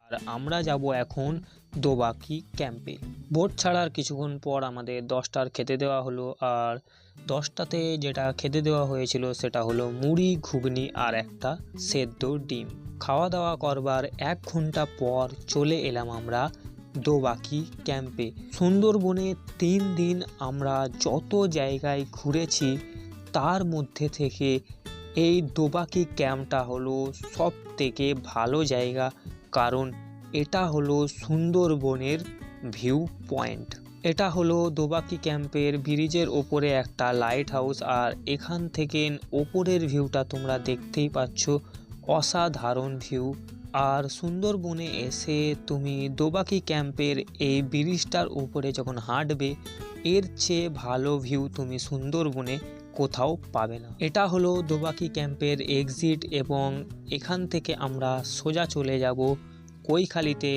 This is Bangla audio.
আর আমরা যাব এখন দোবাকি ক্যাম্পে। বোট ছাড়ার কিছুক্ষণ পর আমাদের 10টার খেতে দেওয়া হলো। আর 10টাতে যেটা খেতে দেওয়া হয়েছিল সেটা হলো মুড়ি, ঘুগনি আর একটা সেদ্ধ ডিম। খাওয়া দাওয়া করবার 1 ঘন্টা পর চলে এলাম আমরা দোবাকি ক্যাম্পে। সুন্দরবনে 3 দিন আমরা যত জায়গায় ঘুরেছি তার মধ্যে থেকে এই দোবাকি ক্যাম্পটা হলো সব থেকে ভালো জায়গা, কারণ এটা হলো সুন্দরবনের ভিউ পয়েন্ট। এটা হলো দোবাকি ক্যাম্পের ব্রিজের ওপরে একটা লাইট হাউস। আর এখান থেকে ওপরের ভিউটা তোমরা দেখতেই পাচ্ছ, অসাধারণ ভিউ। আর সুন্দরবনে এসে তুমি দোবাকি ক্যাম্পের এই ব্রিজটার উপরে যখন হাঁটবে, এর চেয়ে ভালো ভিউ তুমি সুন্দরবনে কোথাও পাবে না। এটা হলো দোবাকি ক্যাম্পের এক্সিট এবং এখান থেকে আমরা সোজা চলে যাব কৈখালিতে